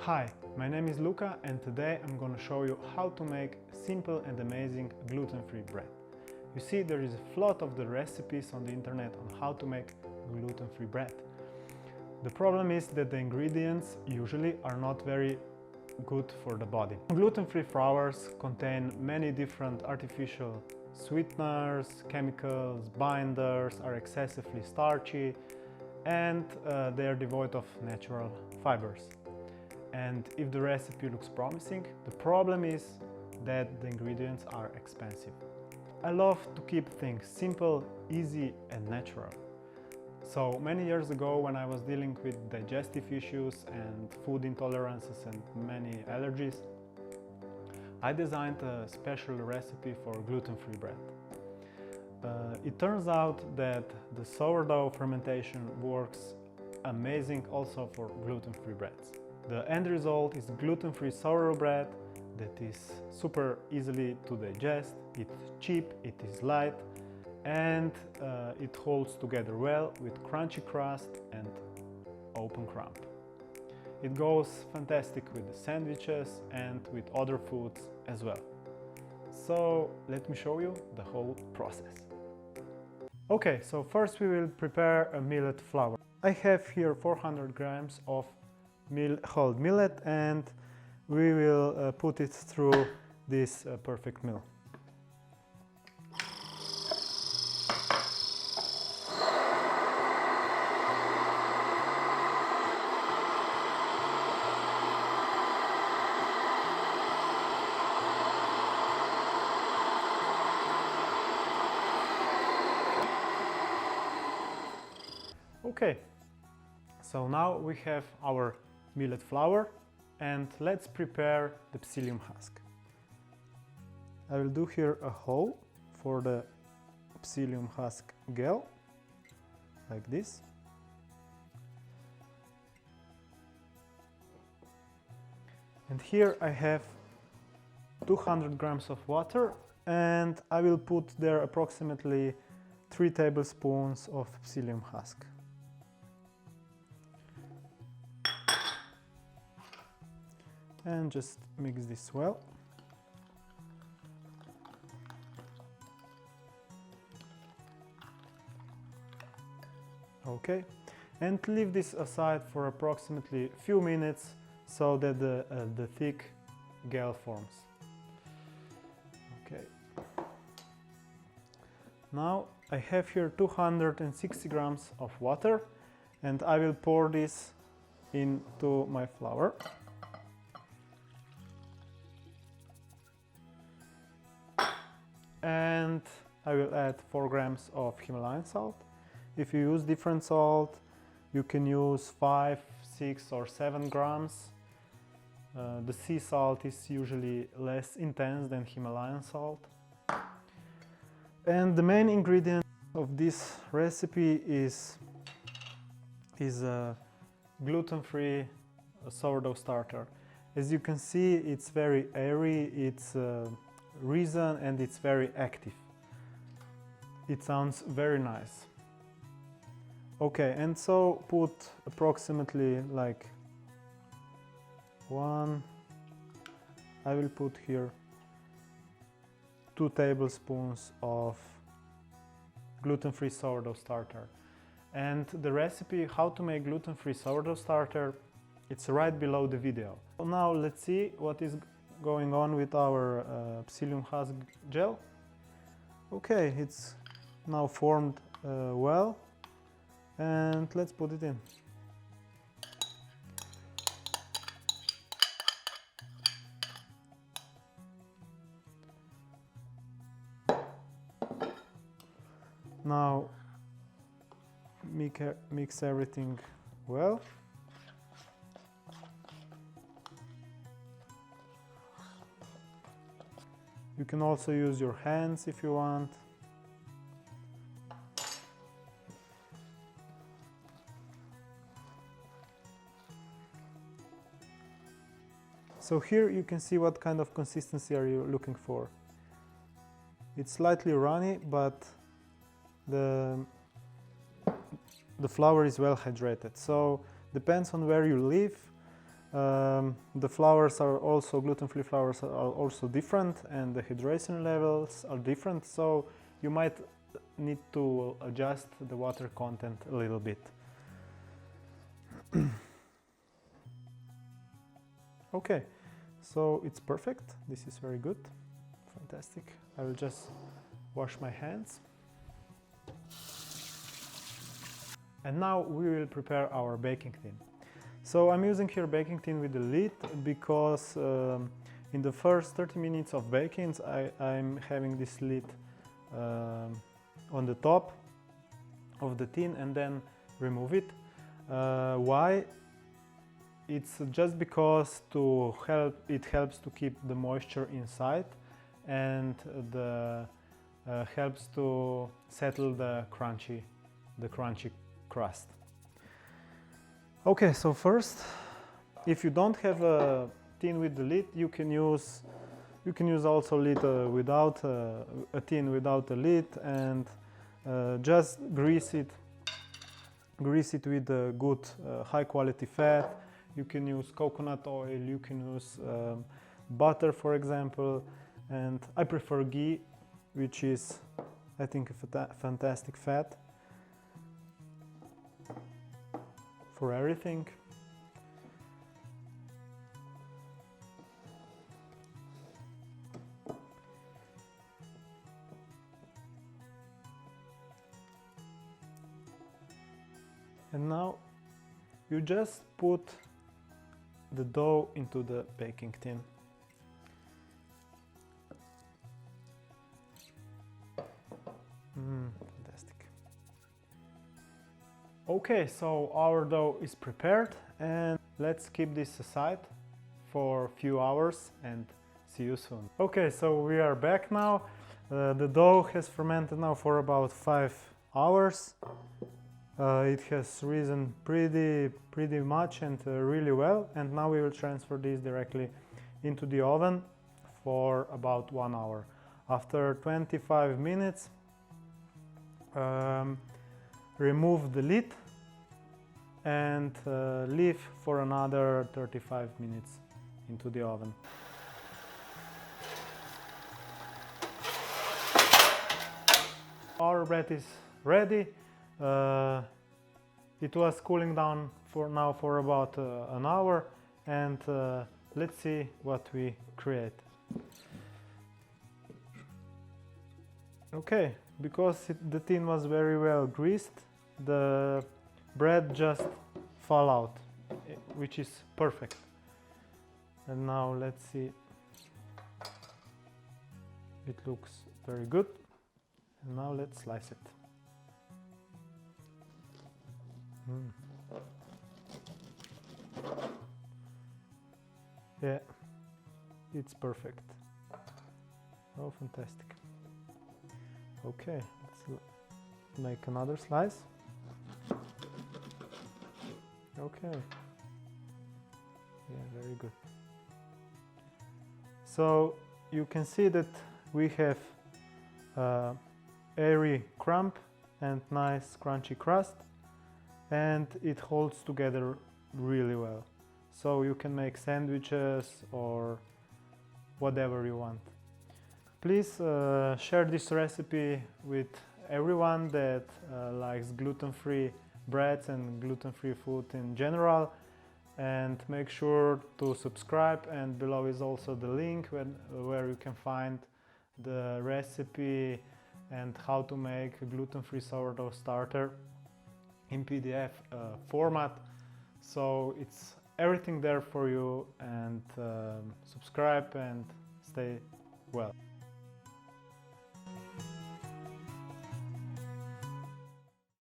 Hi, my name is Luca and today I'm going to show you how to make simple and amazing gluten-free bread. You see, there is a lot of the recipes on the internet on how to make gluten-free bread. The problem is that the ingredients usually are not very good for the body. Gluten-free flours contain many different artificial sweeteners, chemicals, binders, are excessively starchy, and they are devoid of natural fibers. And if the recipe looks promising, the problem is that the ingredients are expensive. I love to keep things simple, easy and natural. So many years ago, when I was dealing with digestive issues and food intolerances and many allergies, I designed a special recipe for gluten-free bread. It turns out that the sourdough fermentation works amazing also for gluten-free breads. The end result is gluten-free sourdough bread that is super easily to digest, it's cheap, it is light, and it holds together well with crunchy crust and open crumb. It goes fantastic with the sandwiches and with other foods as well. So let me show you the whole process. Okay, so first we will prepare a millet flour. I have here 400 grams of whole millet and we will put it through this perfect mill. Okay, so now we have our millet flour and let's prepare the psyllium husk. I will do here a hole for the psyllium husk gel, like this. And here I have 200 grams of water and I will put there approximately 3 tablespoons of psyllium husk. And just mix this well. Okay, and leave this aside for approximately a few minutes so that the thick gel forms. Okay. Now I have here 260 grams of water and I will pour this into my flour. And I will add 4 grams of Himalayan salt. If you use different salt, you can use 5, 6 or 7 grams. The sea salt is usually less intense than Himalayan salt. And the main ingredient of this recipe is a gluten-free sourdough starter. As you can see, it's very airy, it's resin and it's very active. It sounds very nice. Okay, and so put approximately like I will put here 2 tablespoons of gluten-free sourdough starter. And the recipe how to make gluten-free sourdough starter, it's right below the video. Now let's see what is going on with our psyllium husk gel. Okay, it's now formed well, and let's put it in. Now mix everything well. You can also use your hands if you want. So here you can see what kind of consistency are you looking for. It's slightly runny, but the flour is well hydrated. So depends on where you live. The flours are also, gluten-free flours are also different, and the hydration levels are different, so you might need to adjust the water content a little bit. Okay, so it's perfect. This is very good. Fantastic. I will just wash my hands. And now we will prepare our baking tin. So I'm using here baking tin with the lid because in the first 30 minutes of baking I'm having this lid on the top of the tin and then remove it. Why? It's just because it helps to keep the moisture inside, and helps to settle the crunchy crust. Okay, so first, if you don't have a tin with the lid, you can use also lid without a tin without a lid, and just grease it with a good high quality fat. You can use coconut oil, you can use butter, for example, and I prefer ghee, which is, I think, a fantastic fat for everything. And now you just put the dough into the baking tin. Fantastic. Okay, so our dough is prepared, and let's keep this aside for a few hours and see you soon. Okay, so we are back now. The dough has fermented now for about 5 hours. It has risen pretty much and really well, and now we will transfer this directly into the oven for about 1 hour. After 25 minutes, remove the lid and leave for another 35 minutes into the oven. Our bread is ready. It was cooling down for about an hour, and let's see what we create. Okay, because the tin was very well greased, the bread just fall out, which is perfect. And now let's see. It looks very good. And now let's slice it. Yeah, it's perfect. Oh, fantastic. Okay, let's make another slice. Okay. Yeah, very good. So you can see that we have airy crumb and nice crunchy crust, and it holds together really well. So you can make sandwiches or whatever you want. Please share this recipe with everyone that likes gluten-free breads and gluten-free food in general, and make sure to subscribe, and below is also the link where you can find the recipe and how to make a gluten-free sourdough starter in PDF format. So it's everything there for you, and subscribe and stay well.